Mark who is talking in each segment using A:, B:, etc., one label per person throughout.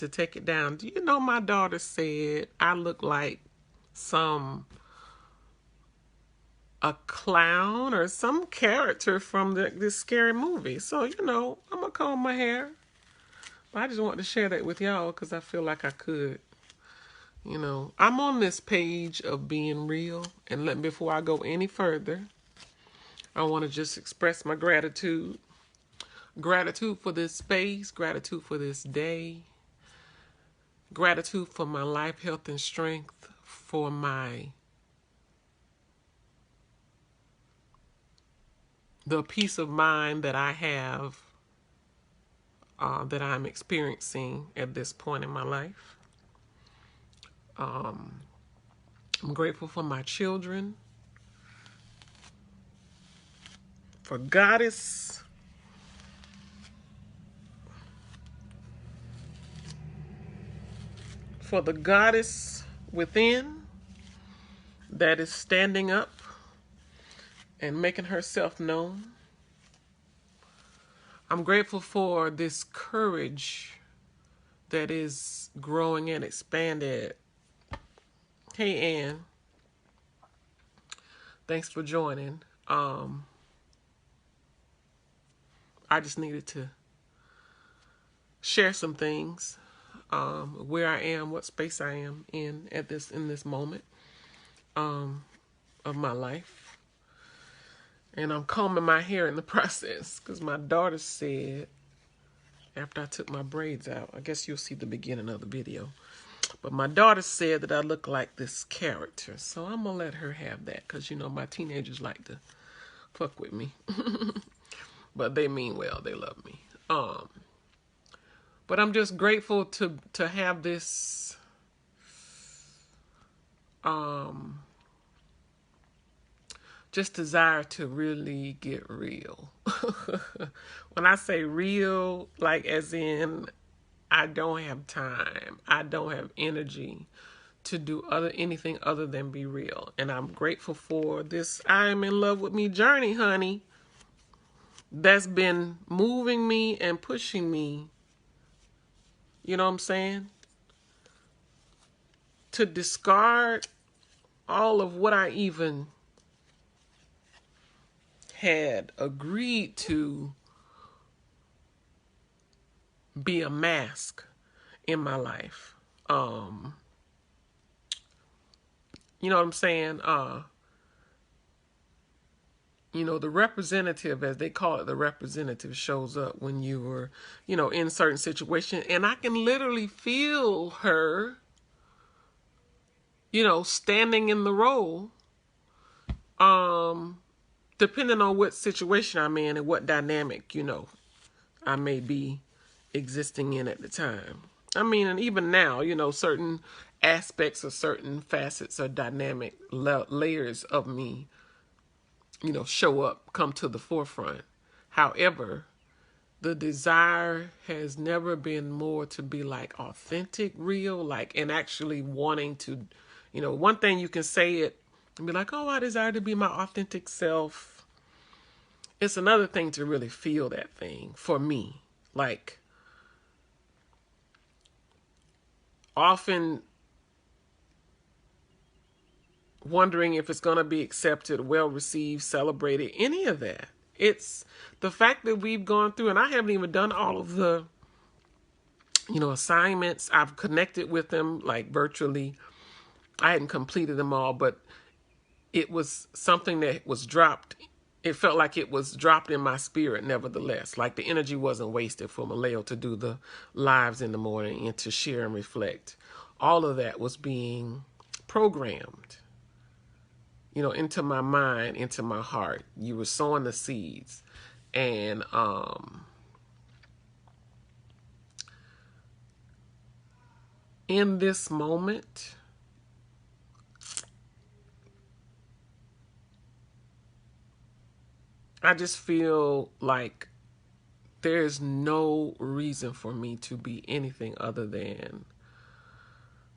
A: to take it down. Do you know my daughter said I look like some a clown or some character from this scary movie? So, I'm going to comb my hair. But I just wanted to share that with y'all because I feel like I could. I'm on this page of being real. And before I go any further, I want to just express my gratitude. Gratitude for this space. Gratitude for this day. Gratitude for my life, health, and strength. For the peace of mind that I have, that I'm experiencing at this point in my life. I'm grateful for my children, for Goddess, for the Goddess within that is standing up and making herself known. I'm grateful for this courage that is growing and expanded. Hey, Ann. Thanks for joining. I just needed to share some things, where I am, what space I am in this moment of my life. And I'm combing my hair in the process because my daughter said, after I took my braids out, I guess you'll see the beginning of the video, but my daughter said that I look like this character. So I'm going to let her have that because, my teenagers like to fuck with me. But they mean well. They love me. But I'm just grateful to have this just desire to really get real. When I say real, like as in I don't have time, I don't have energy to do anything other than be real. And I'm grateful for this I Am in Love with Me journey, honey, that's been moving me and pushing me, you know what I'm saying, to discard all of what I even had agreed to be a mask in my life. You know what I'm saying? The representative, as they call it, the representative shows up when you were, in certain situations. And I can literally feel her, standing in the role, depending on what situation I'm in and what dynamic, I may be existing in at the time. I mean, and even now, certain aspects or certain facets or dynamic layers of me, show up, come to the forefront. However, the desire has never been more to be like authentic, real, like, and actually wanting to, one thing you can say it and be like, oh, I desire to be my authentic self. It's another thing to really feel that thing for me. Like, often wondering if it's going to be accepted, well received, celebrated, any of that. It's the fact that we've gone through, and I haven't even done all of the, assignments. I've connected with them like virtually. I hadn't completed them all, but it was something that was dropped. It felt like it was dropped in my spirit, nevertheless. Like the energy wasn't wasted for Milayo to do the lives in the morning and to share and reflect. All of that was being programmed, into my mind, into my heart. You were sowing the seeds. And in this moment, I just feel like there's no reason for me to be anything other than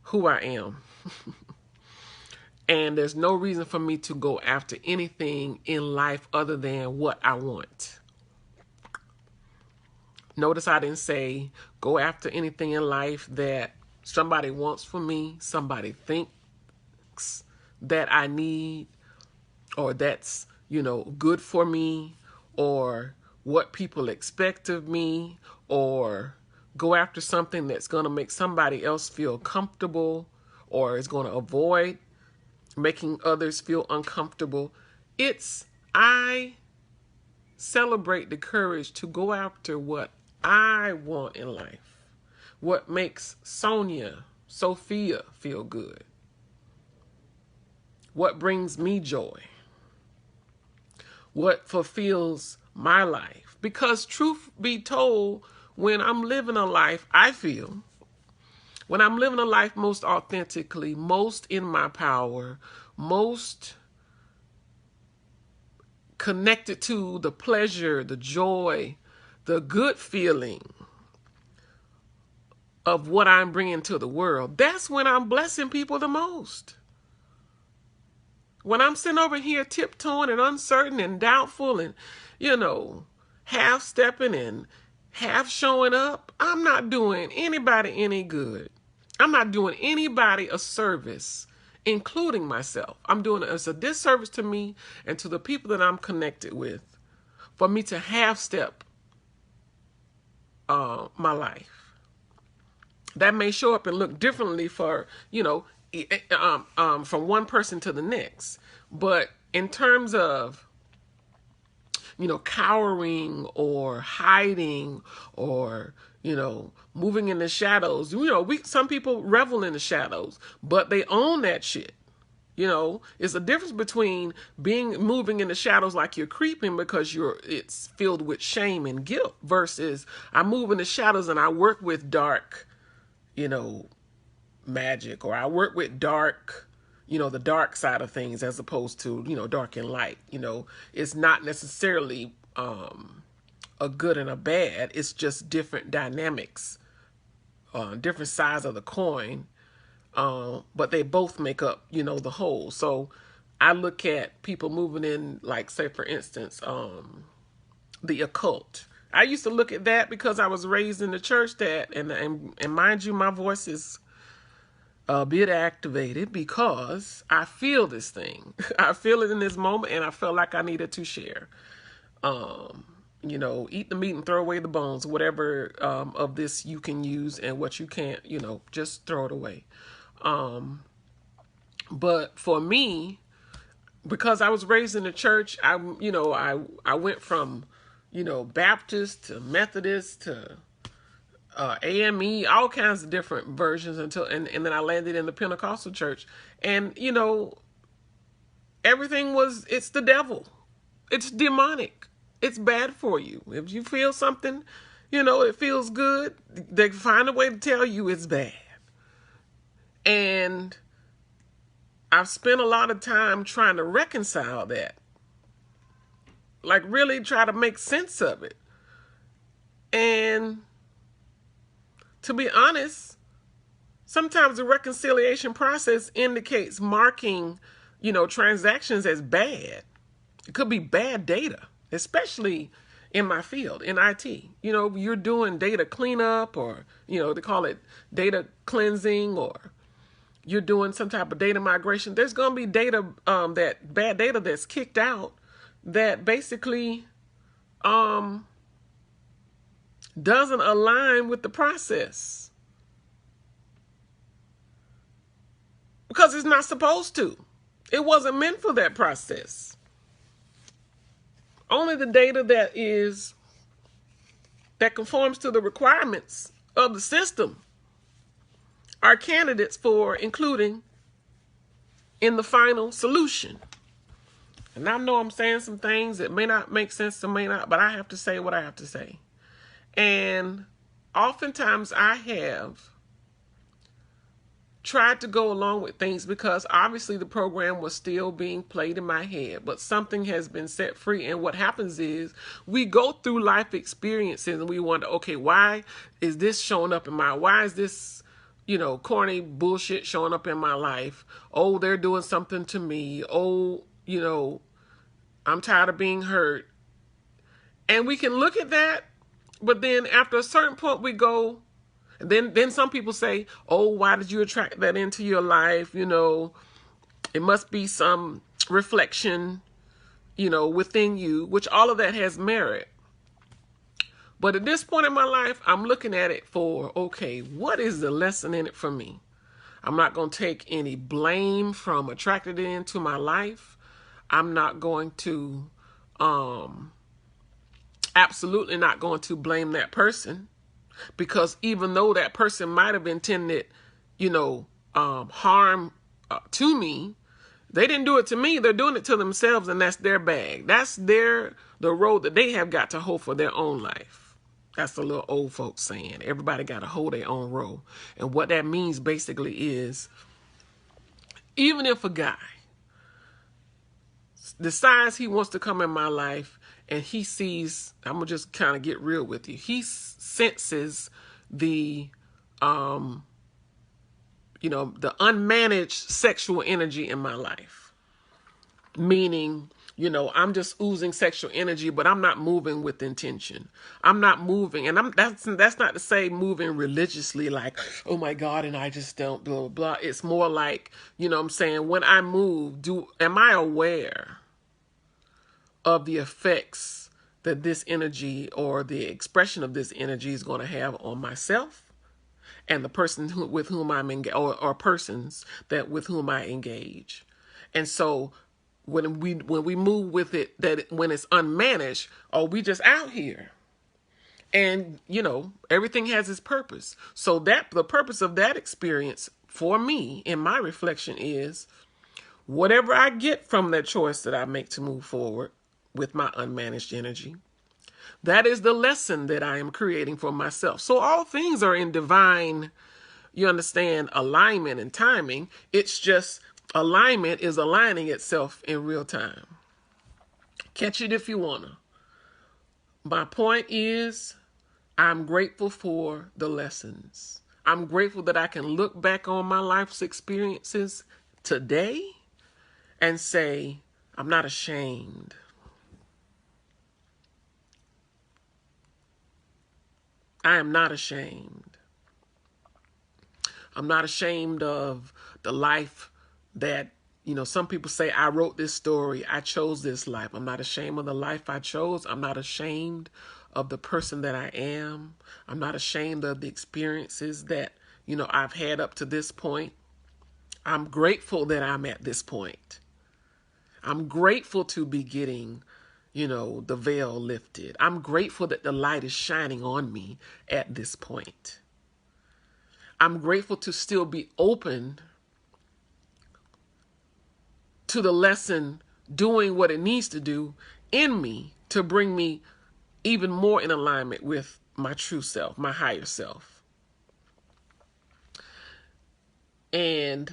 A: who I am. And there's no reason for me to go after anything in life other than what I want. Notice I didn't say go after anything in life that somebody wants from me, somebody thinks that I need, or that's, good for me, or what people expect of me, or go after something that's going to make somebody else feel comfortable or is going to avoid making others feel uncomfortable. I celebrate the courage to go after what I want in life, what makes Sophia feel good, what brings me joy, what fulfills my life. Because truth be told, when I'm living a life when I'm living a life most authentically, most in my power, most connected to the pleasure, the joy, the good feeling of what I'm bringing to the world, that's when I'm blessing people the most. When I'm sitting over here tiptoeing and uncertain and doubtful and, half stepping and half showing up, I'm not doing anybody any good. I'm not doing anybody a service, including myself. I'm doing it as a disservice to me and to the people that I'm connected with for me to half step my life. That may show up and look differently for, from one person to the next. But in terms of, cowering or hiding or, moving in the shadows, some people revel in the shadows, but they own that shit. It's a difference between moving in the shadows like you're creeping because it's filled with shame and guilt versus I move in the shadows and I work with dark, magic, or I work with dark, the dark side of things as opposed to, dark and light. It's not necessarily a good and a bad. It's just different dynamics, different sides of the coin. But they both make up, the whole. So I look at people moving in, like, say, for instance, the occult. I used to look at that because I was raised in the church and mind you, my voice is a bit activated because I feel this thing. I feel it in this moment and I felt like I needed to share. Eat the meat and throw away the bones, whatever of this you can use and what you can't, just throw it away. But for me, because I was raised in the church, I went from, Baptist to Methodist to AME, all kinds of different versions and then I landed in the Pentecostal church. And, everything it's the devil. It's demonic. It's bad for you. If you feel something, it feels good, they find a way to tell you it's bad. And I've spent a lot of time trying to reconcile that. Like, really try to make sense of it. And to be honest, sometimes the reconciliation process indicates marking, transactions as bad. It could be bad data, especially in my field, in IT. You're doing data cleanup or, they call it data cleansing, or you're doing some type of data migration. There's going to be data, that bad data that's kicked out that basically doesn't align with the process. Because it's not supposed to. It wasn't meant for that process. Only the data that conforms to the requirements of the system are candidates for including in the final solution. And I know I'm saying some things that may not make sense to may not, but I have to say what I have to say. And oftentimes I have tried to go along with things because obviously the program was still being played in my head, but something has been set free. And what happens is we go through life experiences and we wonder, okay, why is this showing up why is this, corny bullshit showing up in my life? Oh, they're doing something to me. Oh, I'm tired of being hurt. And we can look at that, But then after a certain point we go, then some people say, oh, why did you attract that into your life? You know, it must be some reflection, you know, within you, which all of that has merit. But at this point in my life, I'm looking at it for, okay, what is the lesson in it for me? I'm not going to take any blame from attracting it into my life. I'm not going to, absolutely not going to blame that person, because even though that person might have intended, you know, harm to me, they didn't do it to me. They're doing it to themselves, and that's their bag. That's the road that they have got to hold for their own life. That's the little old folks saying. Everybody got to hold their own road. And what that means basically is, even if a guy decides he wants to come in my life and he sees, I'm going to just kind of get real with you. He senses the, you know, the unmanaged sexual energy in my life. Meaning, you know, I'm just oozing sexual energy, but I'm not moving with intention. I'm not moving. And that's not to say moving religiously, like, oh my God, and I just don't, blah, blah, blah. It's more like, you know what I'm saying, when I move, am I aware of the effects that this energy or the expression of this energy is going to have on myself and the person with whom I'm engaged, or persons that with whom I engage. And so when we move with it, when it's unmanaged, oh, we just out here. And, you know, everything has its purpose. So the purpose of that experience for me in my reflection is whatever I get from that choice that I make to move forward with my unmanaged energy, that is the lesson that I am creating for myself. So all things are in divine, you understand, alignment and timing. It's just alignment is aligning itself in real time. Catch it if you wanna. My point is, I'm grateful for the lessons. I'm grateful that I can look back on my life's experiences today and say, I'm not ashamed. I am not ashamed. I'm not ashamed of the life that, you know, some people say, I wrote this story, I chose this life. I'm not ashamed of the life I chose. I'm not ashamed of the person that I am. I'm not ashamed of the experiences that, you know, I've had up to this point. I'm grateful that I'm at this point. I'm grateful to be getting, you know, the veil lifted. I'm grateful that the light is shining on me at this point. I'm grateful to still be open to the lesson doing what it needs to do in me to bring me even more in alignment with my true self, my higher self. And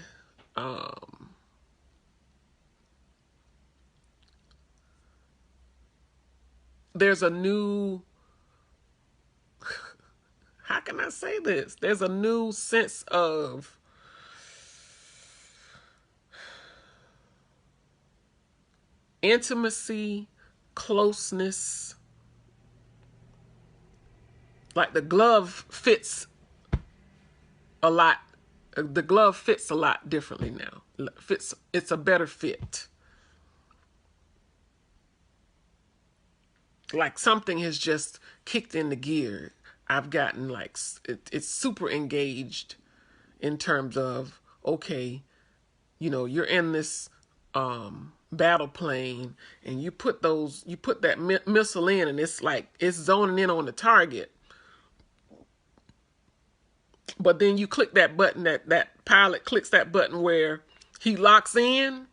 A: there's a new, how can I say this? There's a new sense of intimacy, closeness. Like the glove fits a lot. The glove fits a lot differently now. It's a better fit. Like something has just kicked into gear. I've gotten like, it's super engaged in terms of, okay, you know, you're in this battle plane and you put that missile in and it's like, it's zoning in on the target. But then you click that button, that pilot clicks that button where he locks in.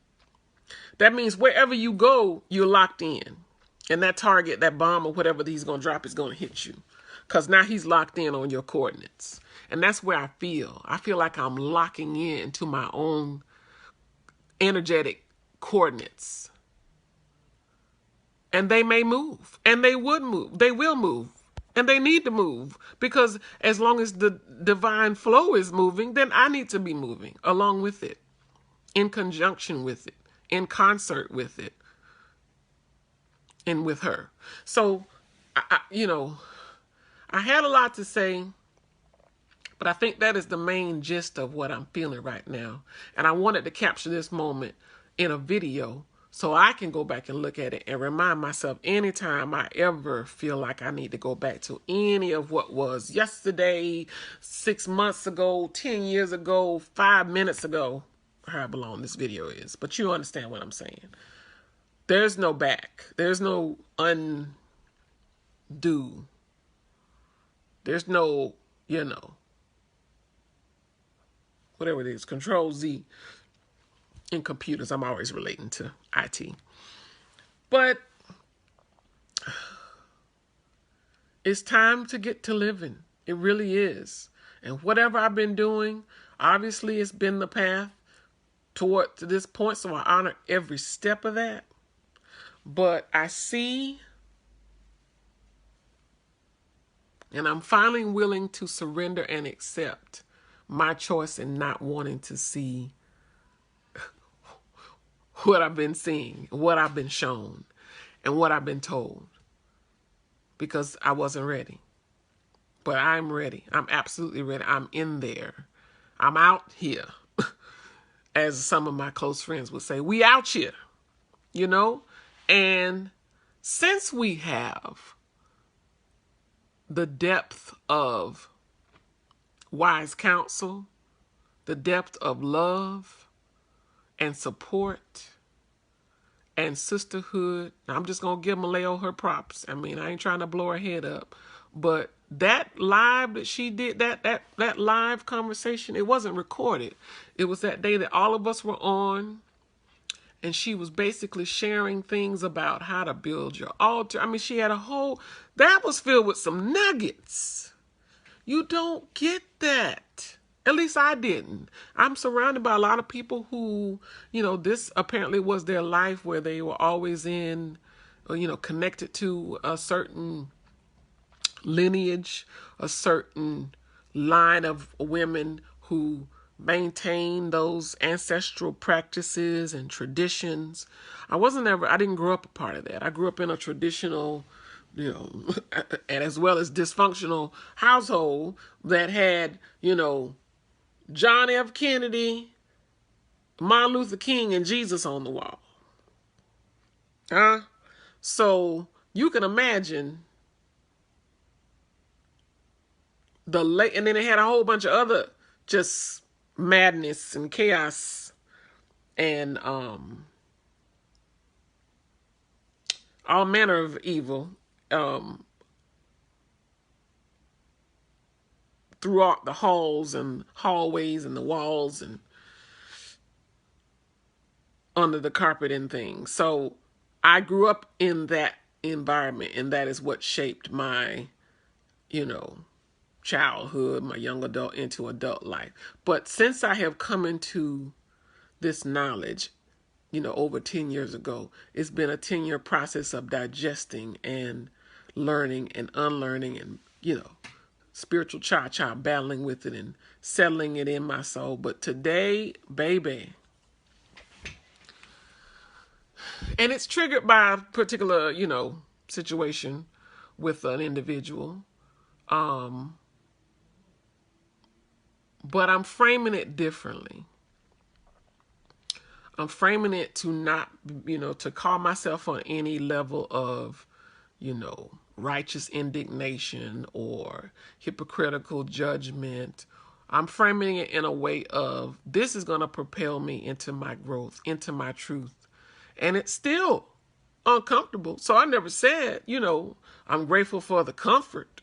A: That means wherever you go, you're locked in. And that target, that bomb or whatever he's going to drop is going to hit you. Because now he's locked in on your coordinates. And that's where I feel. I feel like I'm locking in to my own energetic coordinates. And they may move. And they would move. They will move. And they need to move. Because as long as the divine flow is moving, then I need to be moving along with it. In conjunction with it. In concert with it. And with her. So, you know, I had a lot to say, but I think that is the main gist of what I'm feeling right now. And I wanted to capture this moment in a video so I can go back and look at it and remind myself anytime I ever feel like I need to go back to any of what was yesterday, 6 months ago, 10 years ago, 5 minutes ago, however long this video is. But you understand what I'm saying. There's no back. There's no undo. There's no, whatever it is, Control Z in computers. I'm always relating to IT. But it's time to get to living. It really is. And whatever I've been doing, obviously it's been the path toward to this point. So I honor every step of that. But I see, and I'm finally willing to surrender and accept my choice in not wanting to see what I've been seeing, what I've been shown, and what I've been told. Because I wasn't ready. But I'm ready. I'm absolutely ready. I'm in there. I'm out here. As some of my close friends would say, we out here. And since we have the depth of wise counsel, the depth of love and support and sisterhood, I'm just going to give Milayo her props. I mean, I ain't trying to blow her head up, but that live that she did, that live conversation, it wasn't recorded. It was that day that all of us were on. And she was basically sharing things about how to build your altar. I mean, she had that was filled with some nuggets. You don't get that. At least I didn't. I'm surrounded by a lot of people who, this apparently was their life where they were always in, connected to a certain lineage, a certain line of women who maintain those ancestral practices and traditions. I didn't grow up a part of that. I grew up in a traditional, and as well as dysfunctional household that had, John F. Kennedy, Martin Luther King, and Jesus on the wall. So you can imagine and then it had a whole bunch of other just madness and chaos and all manner of evil throughout the halls and hallways and the walls and under the carpet and things. So I grew up in that environment, and that is what shaped my, childhood, my young adult into adult life. But since I have come into this knowledge, over 10 years ago, it's been a 10-year process of digesting and learning and unlearning and, spiritual cha-cha, battling with it and settling it in my soul. But today, baby, and it's triggered by a particular, situation with an individual. But I'm framing it differently. I'm framing it to not, to call myself on any level of, righteous indignation or hypocritical judgment. I'm framing it in a way of, this is going to propel me into my growth, into my truth. And it's still uncomfortable. So I never said, I'm grateful for the comfort.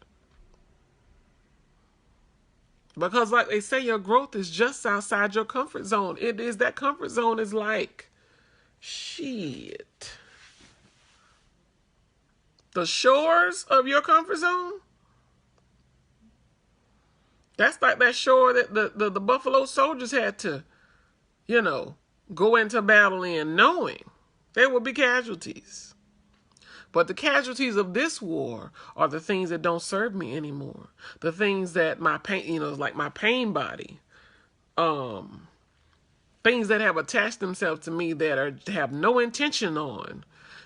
A: Because like they say, your growth is just outside your comfort zone. It is, that comfort zone is like, shit. The shores of your comfort zone? That's like that shore that the Buffalo Soldiers had to, go into battle in, knowing there would be casualties. But the casualties of this war are the things that don't serve me anymore. The things that my pain, like my pain body. Things that have attached themselves to me that have no intention on,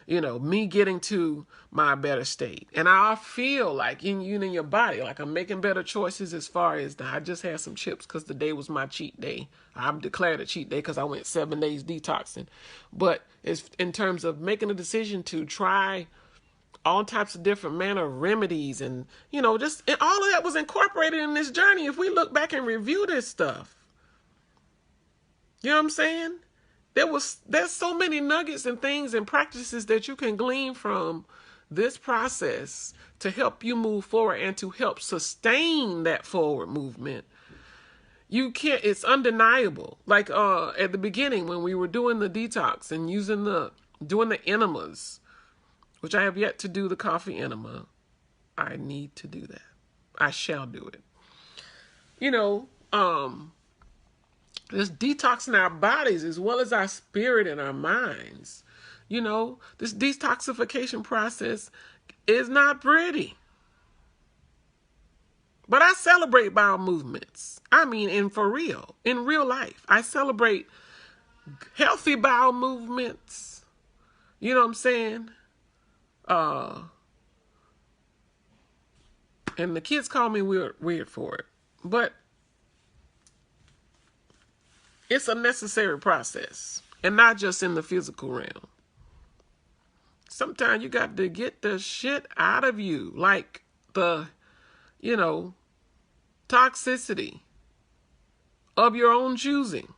A: me getting to my better state. And I feel like in your body, like I'm making better choices as far as I just had some chips because today was my cheat day. I've declared a cheat day because I went 7 days detoxing. But it's in terms of making a decision to try all types of different manner of remedies and, just and all of that was incorporated in this journey. If we look back and review this stuff, you know what I'm saying? There's so many nuggets and things and practices that you can glean from this process to help you move forward and to help sustain that forward movement. You can't, it's undeniable. Like at the beginning when we were doing the detox and doing the enemas, which I have yet to do the coffee enema. I need to do that. I shall do it. This detoxing our bodies as well as our spirit and our minds. This detoxification process is not pretty. But I celebrate bowel movements. I mean, in real life. I celebrate healthy bowel movements. You know what I'm saying? And the kids call me weird for it. But it's a necessary process. And not just in the physical realm. Sometimes you got to get the shit out of you. Like the, toxicity of your own choosing.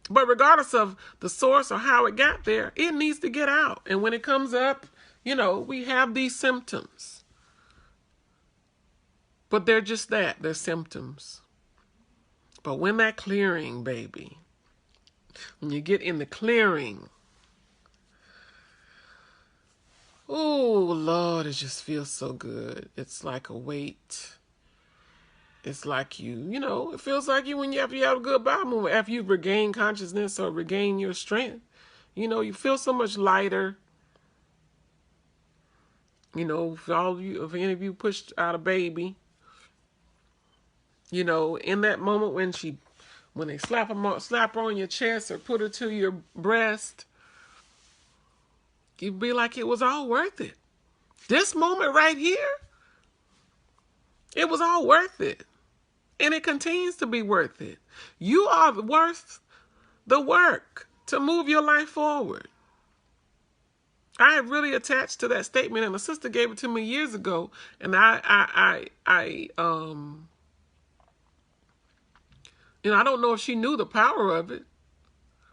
A: But regardless of the source or how it got there, it needs to get out. And when it comes up, we have these symptoms. But they're just that. They're symptoms. But when that clearing, baby, when you get in the clearing, oh, Lord, it just feels so good. It's like a weight. It's like it feels like when after you have a good bowel movement, after you regain consciousness or regain your strength, you feel so much lighter. If any of you pushed out a baby, in that moment when they slap her on your chest or put her to your breast, you'd be like, it was all worth it. This moment right here, it was all worth it. And it continues to be worth it. You are worth the work to move your life forward. I have really attached to that statement, and a sister gave it to me years ago, and I don't know if she knew the power of it,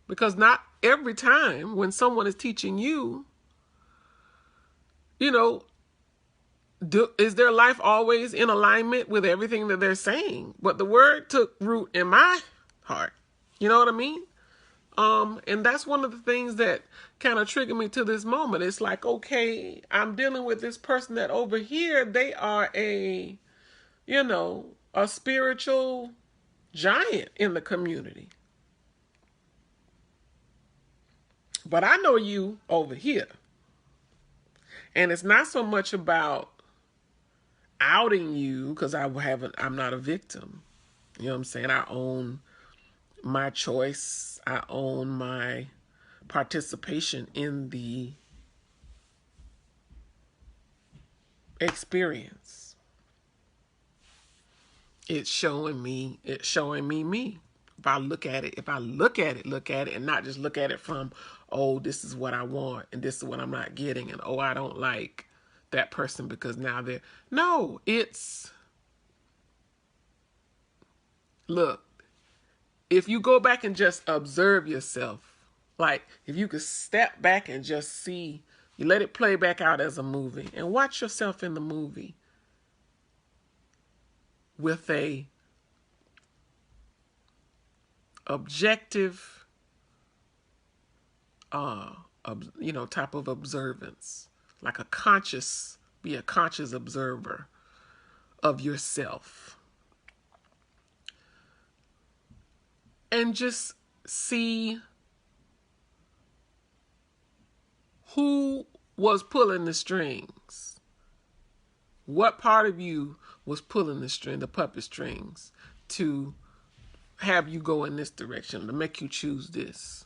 A: because not every time when someone is teaching you, is their life always in alignment with everything that they're saying? But the word took root in my heart. You know what I mean? And that's one of the things that kind of triggered me to this moment. It's like, okay, I'm dealing with this person that over here, they are a spiritual giant in the community. But I know you over here. And it's not so much about outing you, because I'm not a victim. You know what I'm saying? I own my choice. I own my participation in the experience. It's showing me me. If I look at it and not just look at it from, oh, this is what I want and this is what I'm not getting, and oh, I don't like that person because now they're... No, it's... Look, if you go back and just observe yourself, like if you could step back and just see, you let it play back out as a movie and watch yourself in the movie with a objective, type of observance, like be a conscious observer of yourself. And just see who was pulling the strings. What part of you was pulling the puppet strings to have you go in this direction, to make you choose this?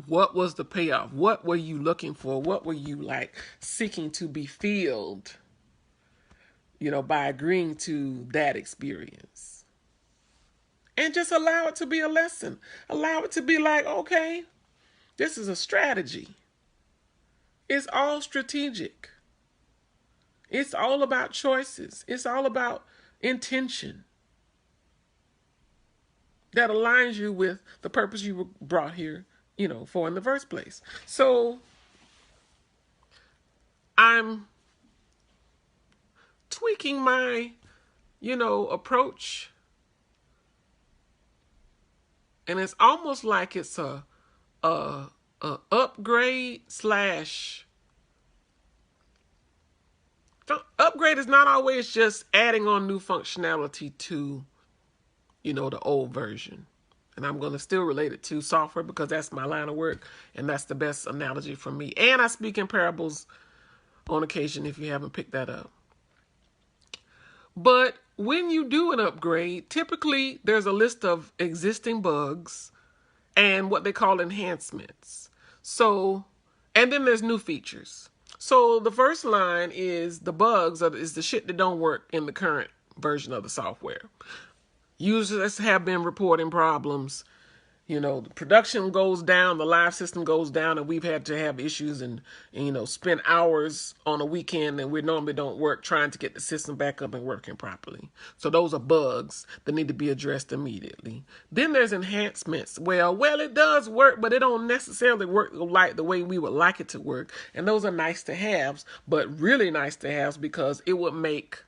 A: What was the payoff? What were you looking for? What were you like seeking to be filled, by agreeing to that experience? And just allow it to be a lesson. Allow it to be like, okay, this is a strategy. It's all strategic. It's all about choices. It's all about intention that aligns you with the purpose you were brought here, for in the first place. So I'm tweaking my, approach. And it's almost like it's a upgrade slash. Upgrade is not always just adding on new functionality to, the old version. And I'm going to still relate it to software because that's my line of work. And that's the best analogy for me. And I speak in parables on occasion if you haven't picked that up. But when you do an upgrade, typically there's a list of existing bugs and what they call enhancements. So, and then there's new features. So the first line is the bugs, is the shit that don't work in the current version of the software. Users have been reporting problems. The production goes down, the live system goes down, and we've had to have issues and spend hours on a weekend that we normally don't work trying to get the system back up and working properly. So those are bugs that need to be addressed immediately. Then there's enhancements. Well, it does work, but it don't necessarily work like the way we would like it to work. And those are nice to haves, but really nice to haves because it would make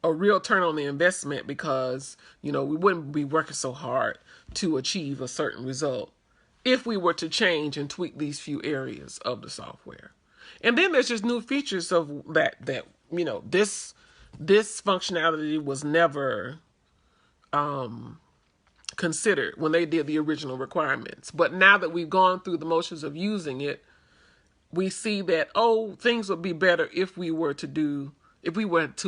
A: a real turn on the investment because, we wouldn't be working so hard to achieve a certain result if we were to change and tweak these few areas of the software. And then there's just new features of that, this functionality was never considered when they did the original requirements. But now that we've gone through the motions of using it, we see that, things would be better if we were to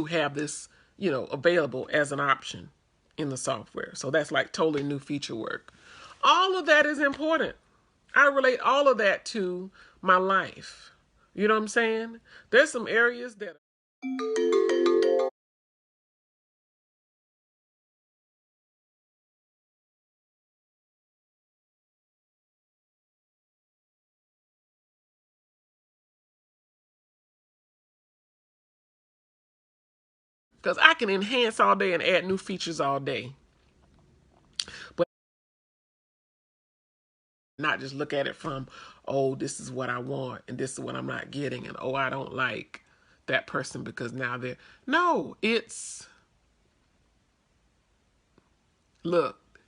A: have this available as an option in the software. So that's like totally new feature work. All of that is important. I relate all of that to my life. You know what I'm saying? There's some areas that because I can enhance all day and add new features all day. But not just look at it from, this is what I want and this is what I'm not getting, and I don't like that person because now they're no, it's look,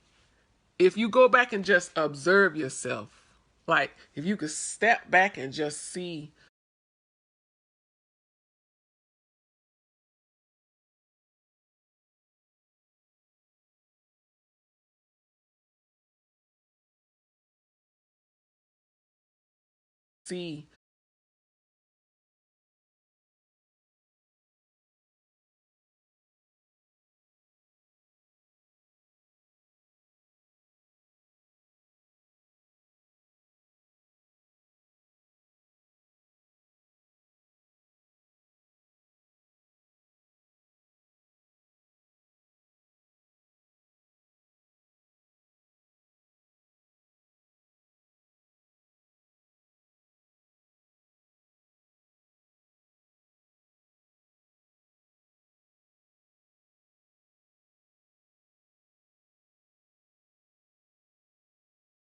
A: if you go back and just observe yourself, like if you could step back and just see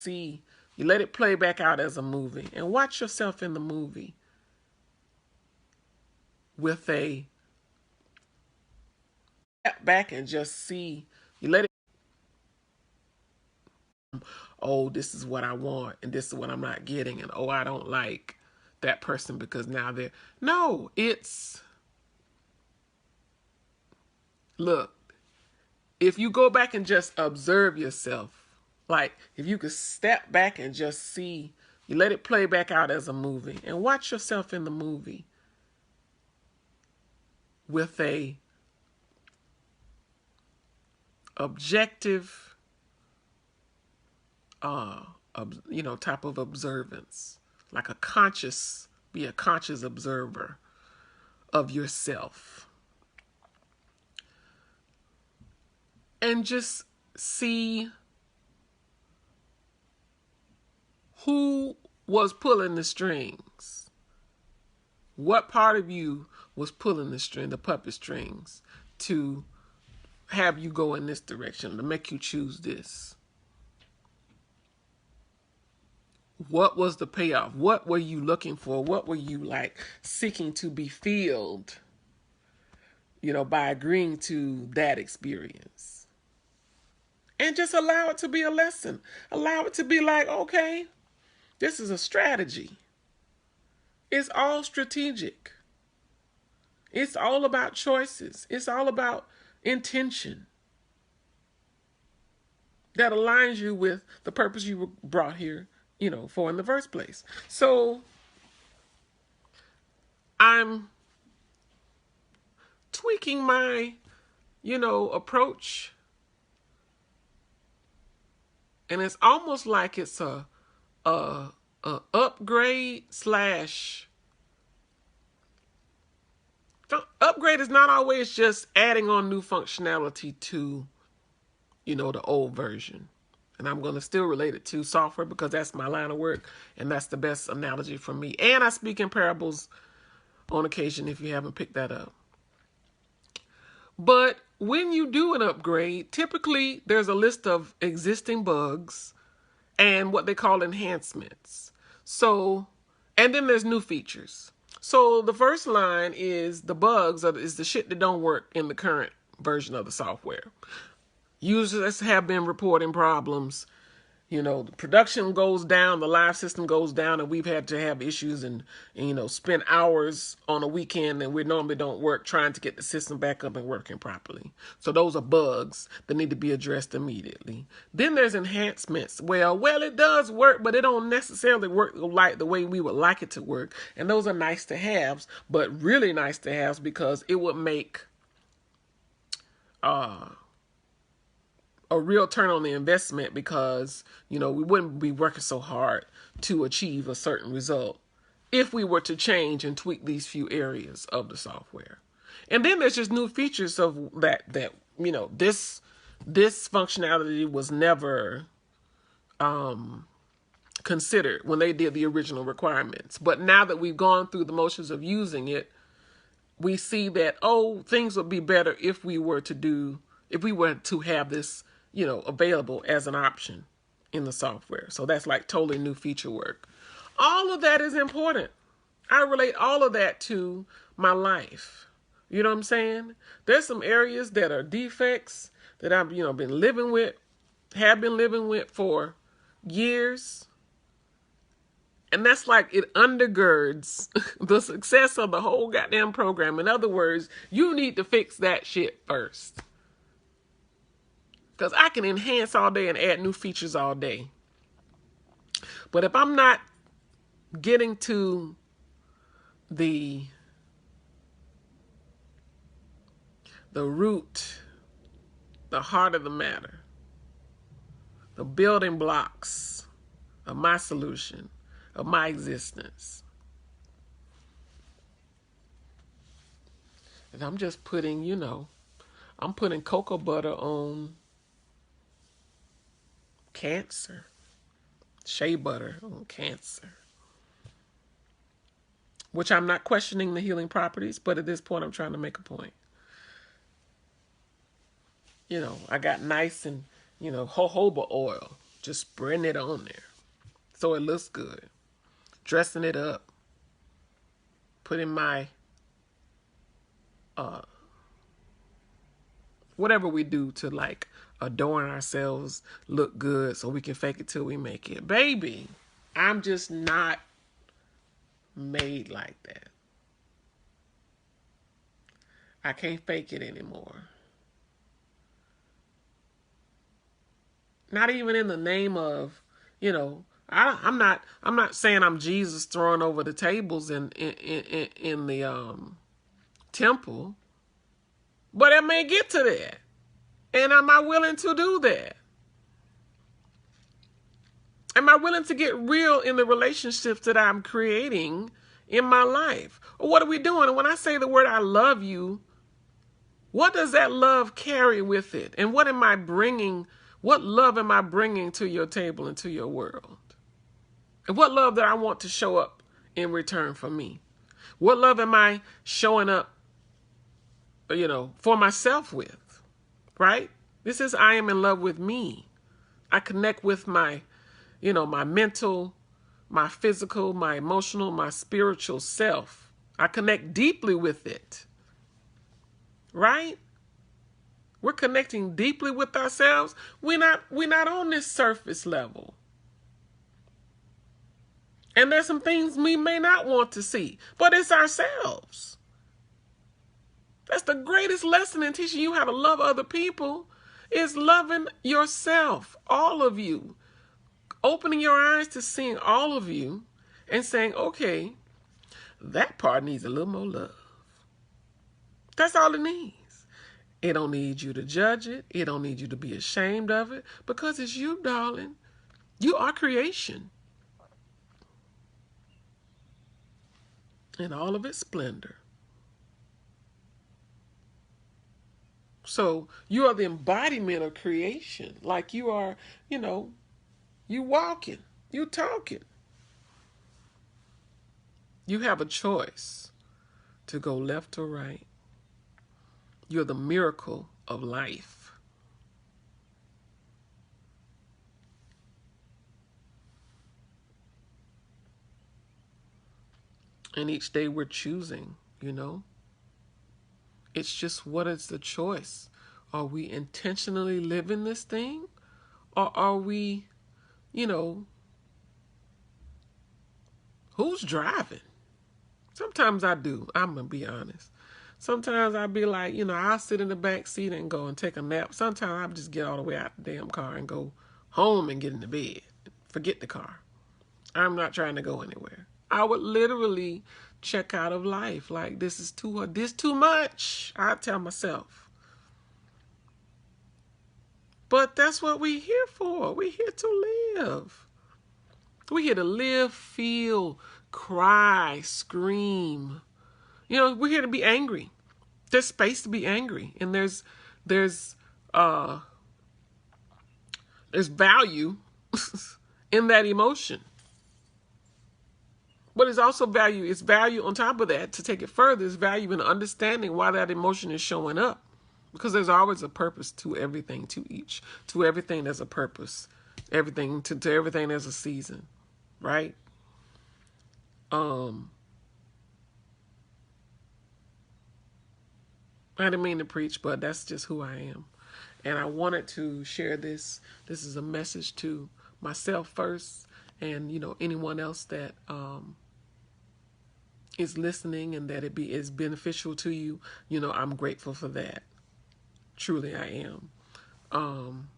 A: you let it play back out as a movie and watch yourself in the movie with a step back and just see, you let it, this is what I want and this is what I'm not getting, and I don't like that person because now they're no, it's look, if you go back and just observe yourself, like if you could step back and just see, you let it play back out as a movie and watch yourself in the movie with a objective type of observance, like be a conscious observer of yourself. And just see who was pulling the strings. What part of you was pulling the puppet strings to have you go in this direction, to make you choose this? What was the payoff? What were you looking for? What were you seeking to be filled, by agreeing to that experience? And just allow it to be a lesson. Allow it to be okay, this is a strategy. It's all strategic. It's all about choices. It's all about intention that aligns you with the purpose you were brought here, for in the first place. So I'm tweaking my, approach. And it's almost like it's a upgrade slash. Upgrade is not always just adding on new functionality to, the old version. And I'm going to still relate it to software because that's my line of work. And that's the best analogy for me. And I speak in parables on occasion if you haven't picked that up. But when you do an upgrade, typically there's a list of existing bugs and what they call enhancements. So, and then there's new features. So the first line is the bugs, is the shit that don't work in the current version of the software. Users have been reporting problems. The production goes down, the live system goes down, and we've had to have issues and spend hours on a weekend that we normally don't work trying to get the system back up and working properly. So those are bugs that need to be addressed immediately. Then there's enhancements. Well, it does work, but it don't necessarily work like the way we would like it to work. And those are nice to haves, but really nice to haves because it would make a real turn on the investment because, we wouldn't be working so hard to achieve a certain result if we were to change and tweak these few areas of the software. And then there's just new features of that this functionality was never considered when they did the original requirements. But now that we've gone through the motions of using it, we see that, things would be better if we were to have this available as an option in the software. So that's totally new feature work. All of that is important. I relate all of that to my life. You know what I'm saying? There's some areas that are defects that I've, have been living with for years. And that's it undergirds the success of the whole goddamn program. In other words, you need to fix that shit first. Because I can enhance all day and add new features all day. But if I'm not getting to the root, the heart of the matter, the building blocks of my solution, of my existence, and I'm just putting, I'm putting cocoa butter on cancer, shea butter on cancer, which I'm not questioning the healing properties, but at this point I'm trying to make a point. I got nice and, jojoba oil, just spreading it on there so it looks good, dressing it up, putting my whatever we do to adorn ourselves, look good so we can fake it till we make it. Baby, I'm just not made like that. I can't fake it anymore. Not even in the name of, I'm not saying I'm Jesus throwing over the tables in the temple, but I may get to that. And am I willing to do that? Am I willing to get real in the relationships that I'm creating in my life? Or what are we doing? And when I say the word I love you, what does that love carry with it? And what am I bringing? What love am I bringing to your table and to your world? And what love that I want to show up in return for me? What love am I showing up, for myself with, right? This is I am in love with me. I connect with my mental, my physical, my emotional, my spiritual self. I connect deeply with it, right? We're connecting deeply with ourselves. We're not on this surface level. And there's some things we may not want to see, but it's ourselves. That's the greatest lesson in teaching you how to love other people, is loving yourself, all of you. Opening your eyes to seeing all of you and saying, okay, that part needs a little more love. That's all it needs. It don't need you to judge it. It don't need you to be ashamed of it, because it's you, darling. You are creation in all of its splendor. So you are the embodiment of creation. Like you are, you walking, you talking. You have a choice to go left or right. You're the miracle of life. And each day we're choosing, It's just, what is the choice? Are we intentionally living this thing? Or are we, who's driving? Sometimes I do. I'm going to be honest. Sometimes I'll be like, I'll sit in the back seat and go and take a nap. Sometimes I'll just get all the way out the damn car and go home and get in the bed. Forget the car. I'm not trying to go anywhere. I would literally check out of life. Like, this is too much. I tell myself. But that's what we're here for. We're here to live. We're here to live, feel, cry, scream. We're here to be angry. There's space to be angry, and there's value in that emotion. But it's also value. It's value on top of that. To take it further, it's value in understanding why that emotion is showing up, because there's always a purpose to everything. To everything there's a purpose. Everything to everything there's a season, right? I didn't mean to preach, but that's just who I am. And I wanted to share this. This is a message to myself first, and anyone else that is listening, and that is beneficial to you. I'm grateful for that. Truly I am.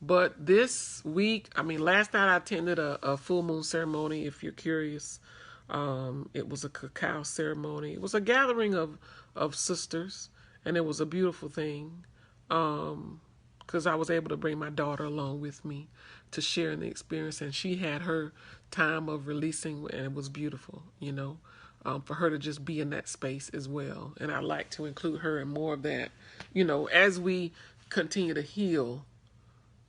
A: But this week, last night I attended a full moon ceremony, if you're curious. It was a cacao ceremony. It was a gathering of sisters, and it was a beautiful thing, because I was able to bring my daughter along with me to share in the experience, and she had her time of releasing, and it was beautiful, for her to just be in that space as well. And I like to include her in more of that, as we continue to heal,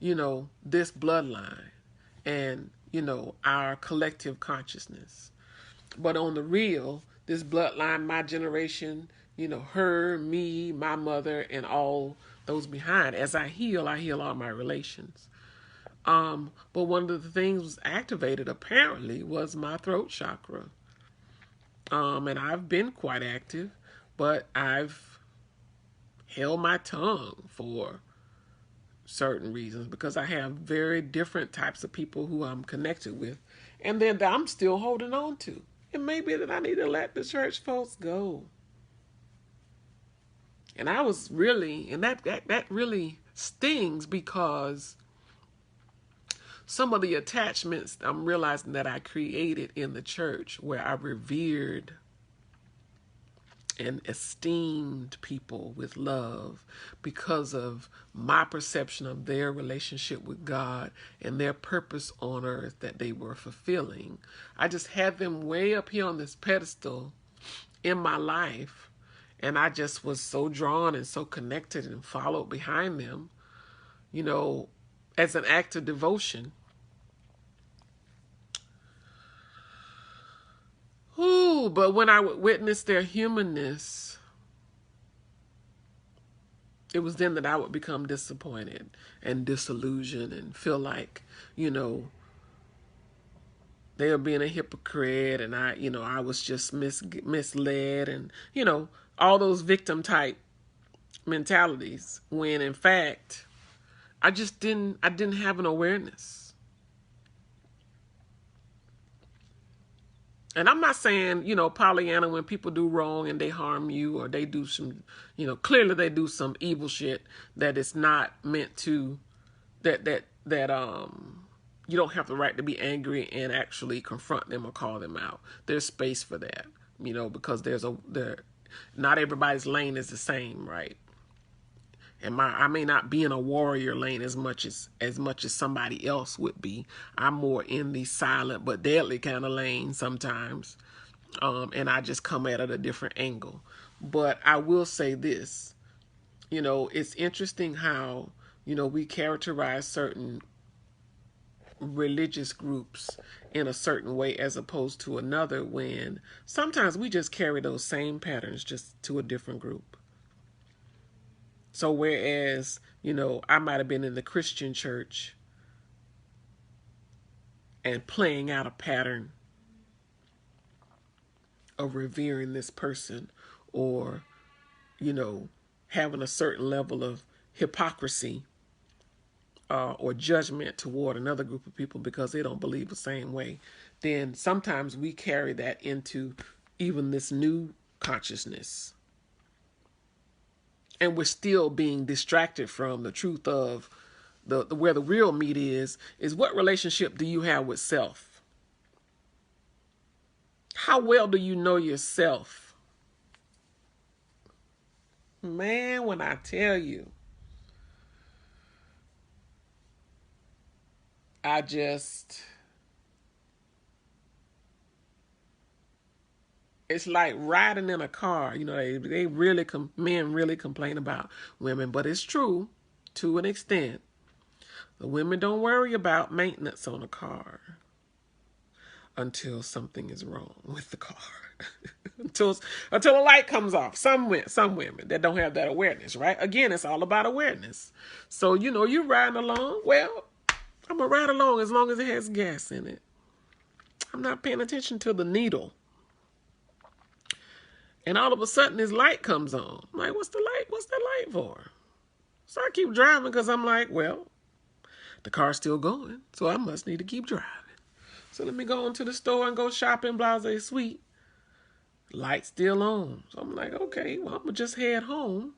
A: this bloodline and, our collective consciousness. But on the real, this bloodline, my generation, her, me, my mother, and all those behind. As I heal all my relations. But one of the things was activated, apparently, was my throat chakra. And I've been quite active, but I've held my tongue for certain reasons, because I have very different types of people who I'm connected with, and then that I'm still holding on to. It may be that I need to let the church folks go. And I was really, and that really stings, because some of the attachments I'm realizing that I created in the church, where I revered and esteemed people with love because of my perception of their relationship with God and their purpose on earth that they were fulfilling. I just had them way up here on this pedestal in my life, and I just was so drawn and so connected and followed behind them, as an act of devotion. Ooh, but when I would witness their humanness, it was then that I would become disappointed and disillusioned and feel like, they were being a hypocrite, and I was just misled, and, all those victim type mentalities, when in fact, I didn't have an awareness. And I'm not saying, Pollyanna, when people do wrong and they harm you, or they do some, clearly they do some evil shit that it's not meant to, that you don't have the right to be angry and actually confront them or call them out. There's space for that, because not everybody's lane is the same, right? And I may not be in a warrior lane as much as somebody else would be. I'm more in the silent but deadly kind of lane sometimes. And I just come at it a different angle. But I will say this, it's interesting how, we characterize certain religious groups in a certain way as opposed to another, when sometimes we just carry those same patterns just to a different group. So whereas, I might have been in the Christian church and playing out a pattern of revering this person, or, having a certain level of hypocrisy or judgment toward another group of people because they don't believe the same way, then sometimes we carry that into even this new consciousness. And we're still being distracted from the truth of where the real meat is what relationship do you have with self? How well do you know yourself? Man, when I tell you, it's like riding in a car. They really, men really complain about women, but it's true to an extent. The women don't worry about maintenance on a car until something is wrong with the car. until a light comes off. Some women that don't have that awareness, right? Again, it's all about awareness. So, you're riding along. Well, I'm going to ride along as long as it has gas in it. I'm not paying attention to the needle. And all of a sudden, this light comes on. I'm like, what's the light? What's that light for? So I keep driving because I'm like, well, the car's still going, so I must need to keep driving. So let me go into the store and go shopping, blase sweet. Light still on. So I'm like, okay, well, I'm going to just head home.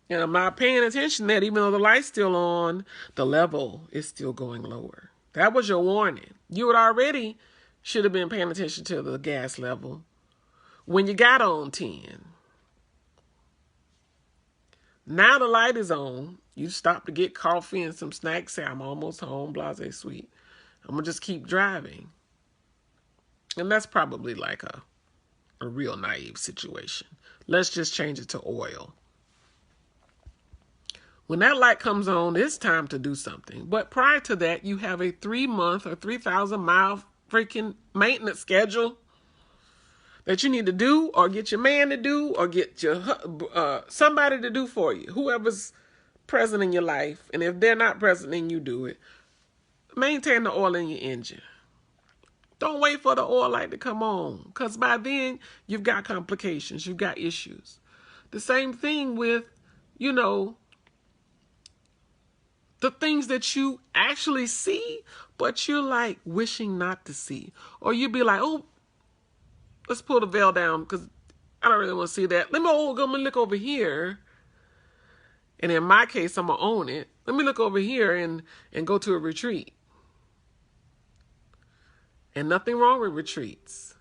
A: And I'm not paying attention that even though the light's still on, the level is still going lower. That was your warning. You had already should have been paying attention to the gas level when you got on 10. Now the light is on. You stop to get coffee and some snacks. Say, I'm almost home, blase sweet. I'm going to just keep driving. And that's probably like a real naive situation. Let's just change it to oil. When that light comes on, it's time to do something. But prior to that, you have a 3-month or 3,000-mile freaking maintenance schedule that you need to do, or get your man to do, or get your somebody to do for you. Whoever's present in your life, and if they're not present, then you do it. Maintain the oil in your engine. Don't wait for the oil light to come on, because by then you've got complications, you've got issues. The same thing with, the things that you actually see, but you're like wishing not to see. Or you'd be like, oh, let's pull the veil down because I don't really want to see that. Let me look over here. And in my case, I'm going to own it. Let me look over here and go to a retreat. And nothing wrong with retreats.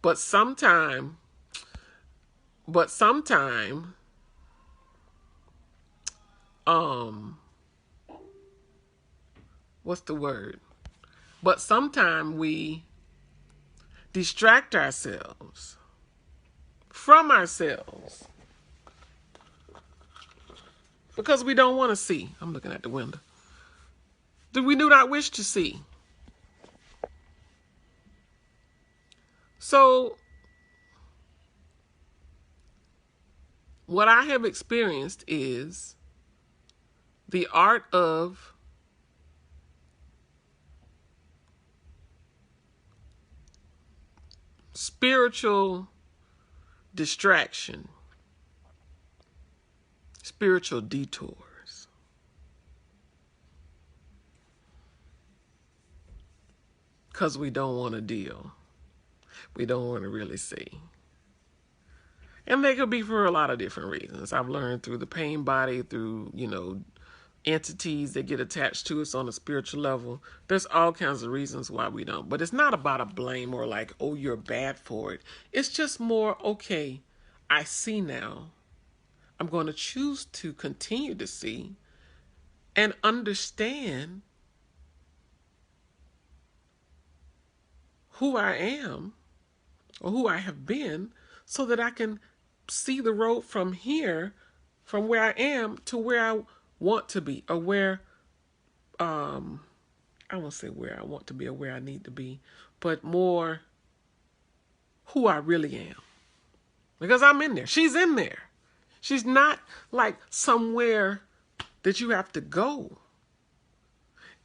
A: But sometime But sometime, what's the word? But sometime we distract ourselves from ourselves because we don't want to see. I'm looking at the window. We do not wish to see. So what I have experienced is the art of spiritual distraction, spiritual detours. Because we don't want to deal. We don't want to really see. And they could be for a lot of different reasons. I've learned through the pain body, through, entities that get attached to us on a spiritual level. There's all kinds of reasons why we don't. But it's not about a blame or like, oh, you're bad for it. It's just more, okay, I see now. I'm going to choose to continue to see and understand who I am or who I have been so that I can see the road from here, from where I am to where I want to be, or where, I won't say where I want to be or where I need to be, but more who I really am. Because I'm in there. She's in there. She's not like somewhere that you have to go.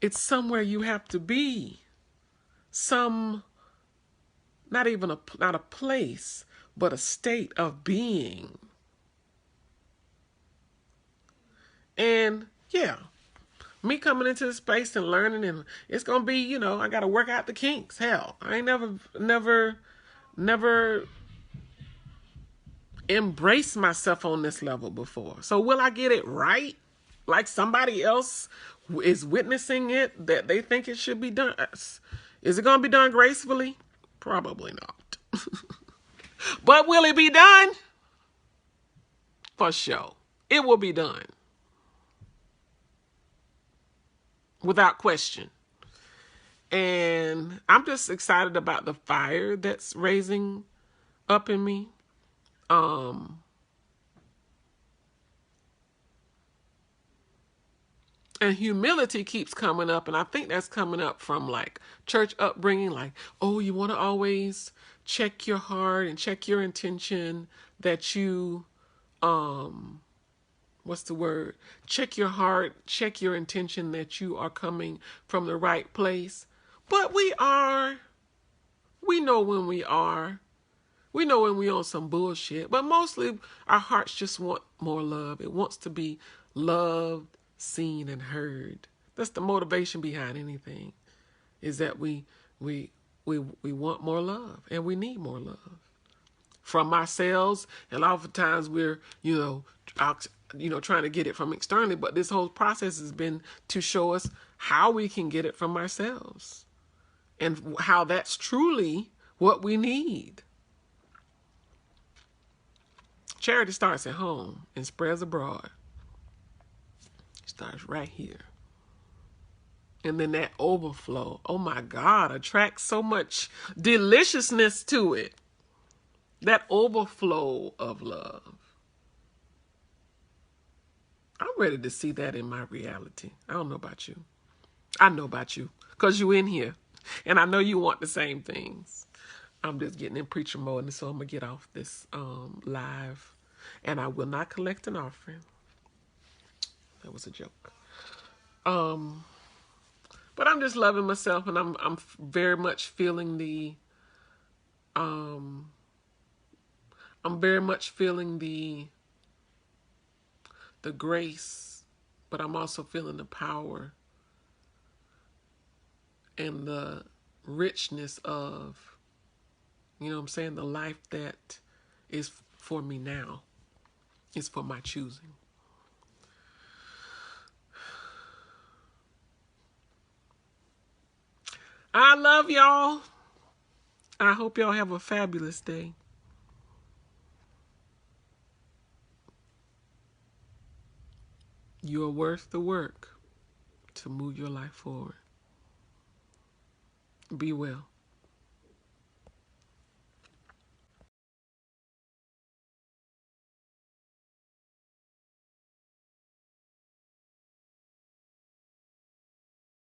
A: It's somewhere you have to be. Not a place, but a state of being. And yeah, me coming into this space and learning, and it's going to be, I got to work out the kinks. Hell, I ain't never embraced myself on this level before. So will I get it right? Like somebody else is witnessing it, that they think it should be done. Is it going to be done gracefully? Probably not. But will it be done? For sure. It will be done. Without question. And I'm just excited about the fire that's raising up in me. And humility keeps coming up, and I think that's coming up from like church upbringing, like, oh, you want to always check your heart and check your intention that you, what's the word? Check your heart, check your intention that you are coming from the right place. But we know when we are. We know when we're on some bullshit, but mostly our hearts just want more love. It wants to be loved, seen, and heard. That's the motivation behind anything, is that we want more love, and we need more love from ourselves. And oftentimes we're, trying to get it from externally, but this whole process has been to show us how we can get it from ourselves and how that's truly what we need. Charity starts at home and spreads abroad. It starts right here. And then that overflow, oh my God, attracts so much deliciousness to it. That overflow of love. I'm ready to see that in my reality. I don't know about you. I know about you because you're in here. And I know you want the same things. I'm just getting in preacher mode, and so I'm going to get off this live. And I will not collect an offering. That was a joke. But I'm just loving myself, and I'm very much feeling I'm very much feeling the grace, but I'm also feeling the power and the richness of, the life that is for me now. It's for my choosing. I love y'all. I hope y'all have a fabulous day. You are worth the work to move your life forward. Be well.